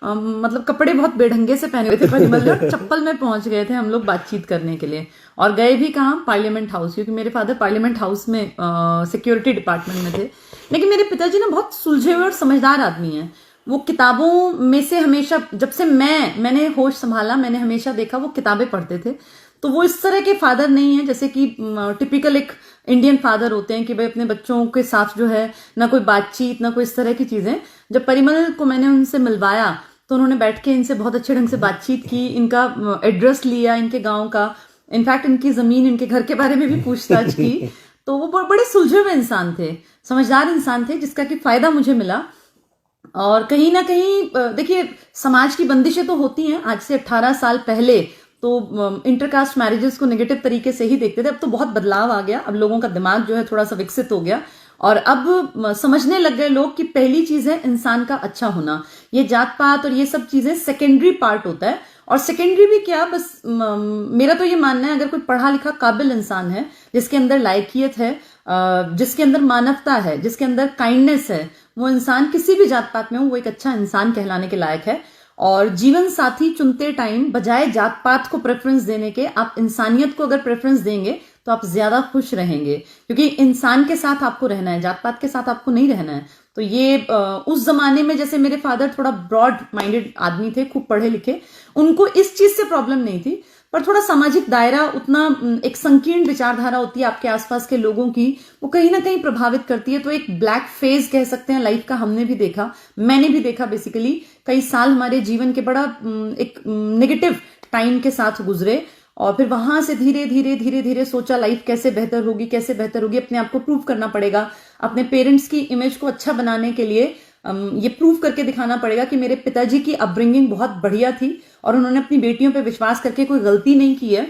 मतलब कपड़े बहुत बेढंगे से पहने हुए थे परिमल, और चप्पल में पहुंच गए थे हम लोग बातचीत करने के लिए। और गए भी कहाँ, पार्लियामेंट हाउस, क्योंकि मेरे फादर पार्लियामेंट हाउस में सिक्योरिटी डिपार्टमेंट में थे। लेकिन मेरे पिताजी ना बहुत सुलझे हुए और समझदार आदमी हैं। वो किताबों में से हमेशा, जब से मैंने होश संभाला, मैंने हमेशा देखा वो किताबें पढ़ते थे। तो वो इस तरह के फादर नहीं है जैसे कि टिपिकल एक इंडियन फादर होते हैं कि भाई अपने बच्चों के साथ जो है ना कोई बातचीत, ना कोई इस तरह की चीजें। जब परिमल को मैंने उनसे मिलवाया तो उन्होंने बैठ के इनसे बहुत अच्छे ढंग से बातचीत की, इनका एड्रेस लिया, इनके गांव का, इनफैक्ट इनकी जमीन, इनके घर के बारे में भी पूछताछ की। तो वो बड़े सुलझे हुए इंसान थे, समझदार इंसान थे, जिसका कि फायदा मुझे मिला। और कहीं ना कहीं देखिए, समाज की बंदिशें तो होती हैं। आज से 18 साल पहले तो इंटरकास्ट मैरिजेस को नेगेटिव तरीके से ही देखते थे। अब तो बहुत बदलाव आ गया, अब लोगों का दिमाग जो है थोड़ा सा विकसित हो गया, और अब समझने लग गए लोग कि पहली चीज है इंसान का अच्छा होना। ये जात पात और ये सब चीजें सेकेंडरी पार्ट होता है। और सेकेंडरी भी क्या, बस मेरा तो ये मानना है, अगर कोई पढ़ा लिखा काबिल इंसान है, जिसके अंदर लायकियत है, जिसके अंदर मानवता है, जिसके अंदर काइंडनेस है, वो इंसान किसी भी जात पात में हो, वो एक अच्छा इंसान कहलाने के लायक है। और जीवन साथी चुनते टाइम बजाय जात पात को प्रेफरेंस देने के, आप इंसानियत को अगर प्रेफरेंस देंगे तो आप ज्यादा खुश रहेंगे, क्योंकि इंसान के साथ आपको रहना है, जात पात के साथ आपको नहीं रहना है। तो ये उस जमाने में, जैसे मेरे फादर थोड़ा ब्रॉड माइंडेड आदमी थे, खूब पढ़े लिखे, उनको इस चीज से प्रॉब्लम नहीं थी। पर थोड़ा सामाजिक दायरा, उतना एक संकीर्ण विचारधारा होती है आपके आसपास के लोगों की, वो कहीं ना कहीं प्रभावित करती है। तो एक ब्लैक फेज कह सकते हैं लाइफ का, हमने भी देखा, मैंने भी देखा। बेसिकली कई साल हमारे जीवन के बड़ा एक नेगेटिव टाइम के साथ गुजरे, और फिर वहां से धीरे धीरे धीरे धीरे सोचा लाइफ कैसे बेहतर होगी, कैसे बेहतर होगी, अपने आप को प्रूव करना पड़ेगा, अपने पेरेंट्स की इमेज को अच्छा बनाने के लिए ये प्रूव करके दिखाना पड़ेगा कि मेरे पिताजी की अपब्रिंगिंग बहुत बढ़िया थी और उन्होंने अपनी बेटियों पे विश्वास करके कोई गलती नहीं की है।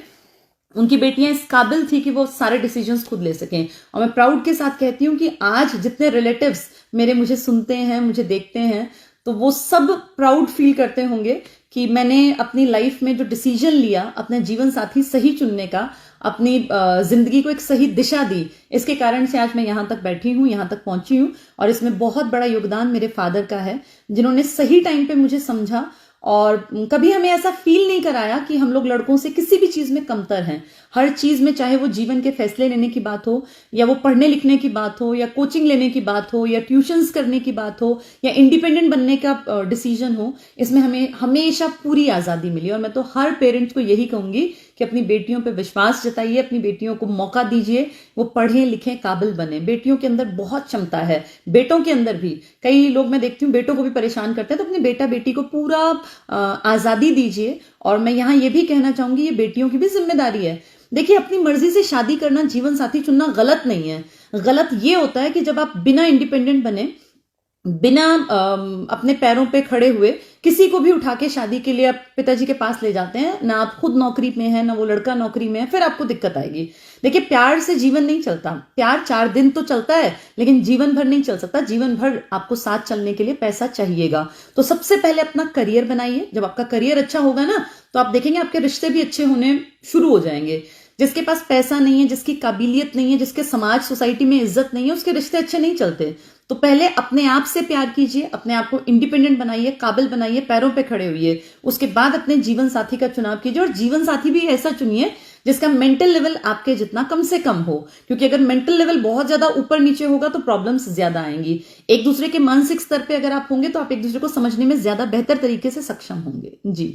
उनकी बेटियां इस काबिल थी कि वो सारे डिसीजंस खुद ले सकें। और मैं प्राउड के साथ कहती हूँ कि आज जितने रिलेटिव्स मेरे मुझे सुनते हैं, मुझे देखते हैं, तो वो सब प्राउड फील करते होंगे कि मैंने अपनी लाइफ में जो डिसीजन लिया, अपने जीवन साथी सही चुनने का, अपनी जिंदगी को एक सही दिशा दी, इसके कारण से आज मैं यहां तक बैठी हूं, यहां तक पहुंची हूं। और इसमें बहुत बड़ा योगदान मेरे फादर का है, जिन्होंने सही टाइम पे मुझे समझा और कभी हमें ऐसा फील नहीं कराया कि हम लोग लड़कों से किसी भी चीज में कमतर हैं। हर चीज में, चाहे वो जीवन के फैसले लेने की बात हो, या वो पढ़ने लिखने की बात हो, या कोचिंग लेने की बात हो, या ट्यूशंस करने की बात हो, या इंडिपेंडेंट बनने का डिसीजन हो, इसमें हमें हमेशा पूरी आजादी मिली। और मैं तो हर पेरेंट्स को यही कहूंगी कि अपनी बेटियों पे विश्वास जताइए, अपनी बेटियों को मौका दीजिए, वो पढ़ें लिखें, काबिल बने। बेटियों के अंदर बहुत क्षमता है, बेटों के अंदर भी। कई लोग मैं देखती हूँ बेटों को भी परेशान करते हैं, तो अपनी बेटा बेटी को पूरा आजादी दीजिए। और मैं यहाँ ये भी कहना चाहूंगी, ये बेटियों की भी जिम्मेदारी है। देखिए, अपनी मर्जी से शादी करना, जीवन साथी चुनना गलत नहीं है। गलत ये होता है कि जब आप बिना इंडिपेंडेंट बने, बिना अपने पैरों पे खड़े हुए किसी को भी उठा के शादी के लिए आप पिताजी के पास ले जाते हैं, ना आप खुद नौकरी में है, ना वो लड़का नौकरी में है, फिर आपको दिक्कत आएगी। देखिए, प्यार से जीवन नहीं चलता। प्यार 4 दिन तो चलता है, लेकिन जीवन भर नहीं चल सकता। जीवन भर आपको साथ चलने के लिए पैसा चाहिएगा। तो सबसे पहले अपना करियर बनाइए। जब आपका करियर अच्छा होगा ना, तो आप देखेंगे आपके रिश्ते भी अच्छे होने शुरू हो जाएंगे। जिसके पास पैसा नहीं है, जिसकी काबिलियत नहीं है, जिसके समाज सोसाइटी में इज्जत नहीं है, उसके रिश्ते अच्छे नहीं चलते। तो पहले अपने आप से प्यार कीजिए, अपने आप को इंडिपेंडेंट बनाइए, काबिल बनाइए, पैरों पे खड़े होइए। उसके बाद अपने जीवन साथी का चुनाव कीजिए, और जीवन साथी भी ऐसा चुनिए जिसका मेंटल लेवल आपके जितना कम से कम हो, क्योंकि अगर मेंटल लेवल बहुत ज्यादा ऊपर नीचे होगा तो प्रॉब्लम्स ज्यादा आएंगी। एक दूसरे के मानसिक स्तर पे अगर आप होंगे तो आप एक दूसरे को समझने में ज्यादा बेहतर तरीके से सक्षम होंगे। जी।